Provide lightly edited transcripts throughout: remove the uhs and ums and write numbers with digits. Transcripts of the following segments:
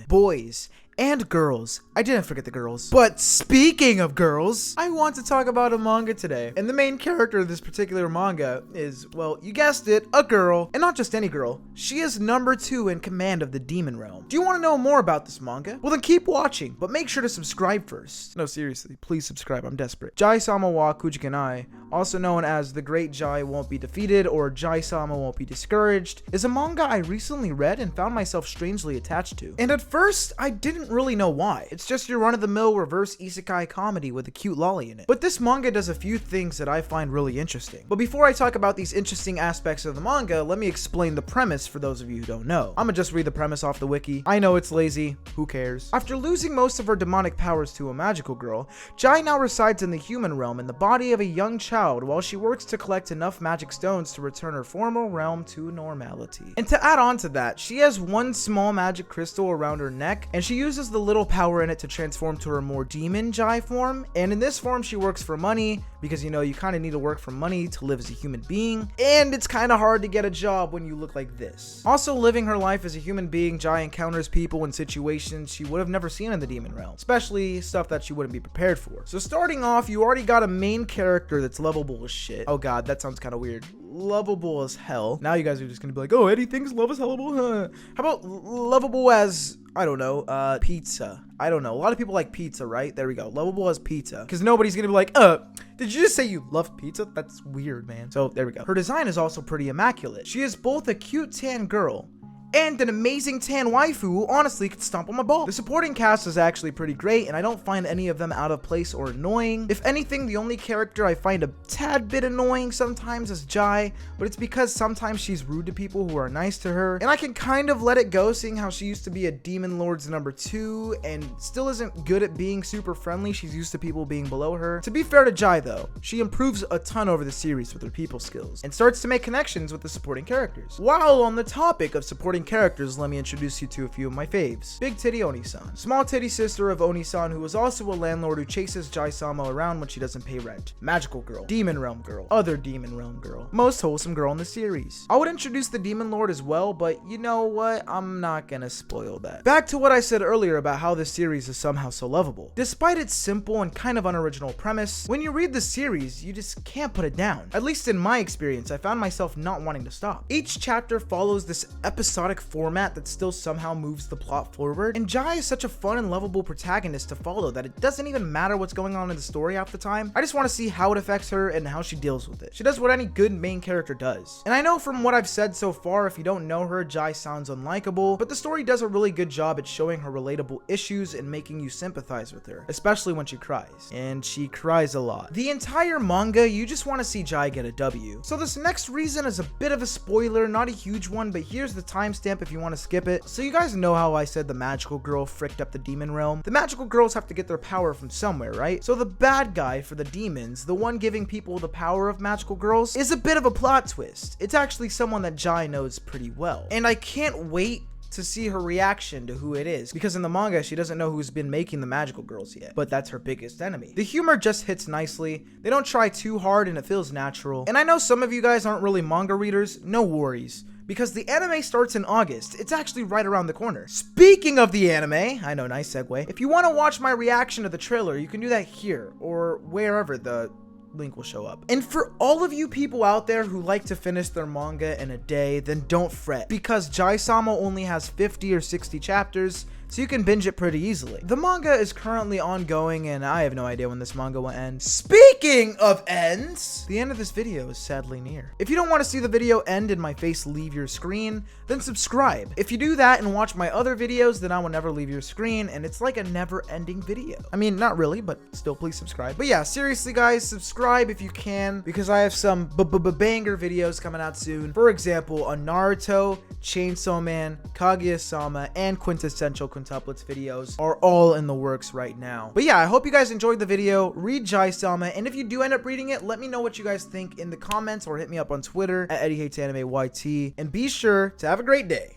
Boys and girls. I didn't forget the girls. But speaking of girls, I want to talk about a manga today. And the main character of this particular manga is, well, you guessed it, a girl. And not just any girl. She is number 2 in command of the demon realm. Do you want to know more about this manga? Well, then keep watching, but make sure to subscribe first. No, seriously, please subscribe. I'm desperate. Jahy Sama wa Kujikanai, also known as The Great Jahy Won't Be Defeated or Jahy Sama Won't Be Discouraged, is a manga I recently read and found myself strangely attached to. And at first, I didn't really know why. It's just your run-of-the-mill reverse isekai comedy with a cute lolly in it. But this manga does a few things that I find really interesting. But before I talk about these interesting aspects of the manga, let me explain the premise for those of you who don't know. I'ma just read the premise off the wiki. I know it's lazy, who cares? After losing most of her demonic powers to a magical girl, Jahy now resides in the human realm in the body of a young child while she works to collect enough magic stones to return her former realm to normality. And to add on to that, she has one small magic crystal around her neck, and she uses the little power in it to transform to her more demon Jahy form. And in this form, she works for money because, you know, you kind of need to work for money to live as a human being, and it's kind of hard to get a job when you look like this. Also, living her life as a human being, Jahy encounters people and situations she would have never seen in the demon realm, especially stuff that she wouldn't be prepared for. So starting off, you already got a main character that's lovable as shit. Oh god, that sounds kind of weird. Lovable as hell. Now you guys are just gonna be like, oh, Eddie thinks love is hellable, huh? How about lovable as, I don't know, pizza? I don't know. A lot of people like pizza, right? There we go. Lovable as pizza. Because nobody's gonna be like, did you just say you love pizza? That's weird, man. So there we go. Her design is also pretty immaculate. She is both a cute tan girl and an amazing tan waifu who honestly could stomp on my ball. The supporting cast is actually pretty great, and I don't find any of them out of place or annoying. If anything, the only character I find a tad bit annoying sometimes is Jahy, but it's because sometimes she's rude to people who are nice to her, and I can kind of let it go seeing how she used to be a demon lord's number 2 and still isn't good at being super friendly. She's used to people being below her. To be fair to Jahy though, she improves a ton over the series with her people skills and starts to make connections with the supporting characters. While on the topic of supporting characters, let me introduce you to a few of my faves. Big Titty Oni-san, small titty sister of Oni-san who is also a landlord who chases Jahy Sama around when she doesn't pay rent. Magical girl, demon realm girl, other demon realm girl, most wholesome girl in the series. I would introduce the demon lord as well, but you know what, I'm not gonna spoil that. Back to what I said earlier about how this series is somehow so lovable. Despite its simple and kind of unoriginal premise, when you read the series, you just can't put it down. At least in my experience, I found myself not wanting to stop. Each chapter follows this episodic format that still somehow moves the plot forward, and Jahy is such a fun and lovable protagonist to follow that it doesn't even matter what's going on in the story half the time. I just want to see how it affects her and how she deals with it. She does what any good main character does. And I know from what I've said so far, if you don't know her, Jahy sounds unlikable, but the story does a really good job at showing her relatable issues and making you sympathize with her, especially when she cries. And she cries a lot. The entire manga, you just want to see Jahy get a W. So this next reason is a bit of a spoiler, not a huge one, but here's the timestamp if you want to skip it. So you guys know how I said the magical girl fricked up the demon realm? The magical girls have to get their power from somewhere, right? So the bad guy for the demons, the one giving people the power of magical girls, is a bit of a plot twist. It's actually someone that Jahy knows pretty well. And I can't wait to see her reaction to who it is, because in the manga she doesn't know who's been making the magical girls yet, but that's her biggest enemy. The humor just hits nicely, they don't try too hard and it feels natural. And I know some of you guys aren't really manga readers, no worries, because the anime starts in August. It's actually right around the corner. Speaking of the anime, I know, nice segue. If you want to watch my reaction to the trailer, you can do that here or wherever the link will show up. And for all of you people out there who like to finish their manga in a day, then don't fret, because Jahy Sama only has 50 or 60 chapters, so you can binge it pretty easily. The manga is currently ongoing, and I have no idea when this manga will end. Speaking of ends, the end of this video is sadly near. If you don't want to see the video end and my face leave your screen, then subscribe. If you do that and watch my other videos, then I will never leave your screen, and it's like a never-ending video. I mean, not really, but still please subscribe. But yeah, seriously guys, subscribe if you can, because I have some banger videos coming out soon. For example, on Naruto, Chainsaw Man, Kaguya-sama, and Quintessential Quintuplets videos are all in the works right now. But yeah, I hope you guys enjoyed the video. Read Jahy Sama, and if you do end up reading it, let me know what you guys think in the comments or hit me up on Twitter at EddieHatesAnimeYT. And be sure to have a great day.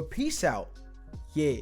Peace out. Yeah.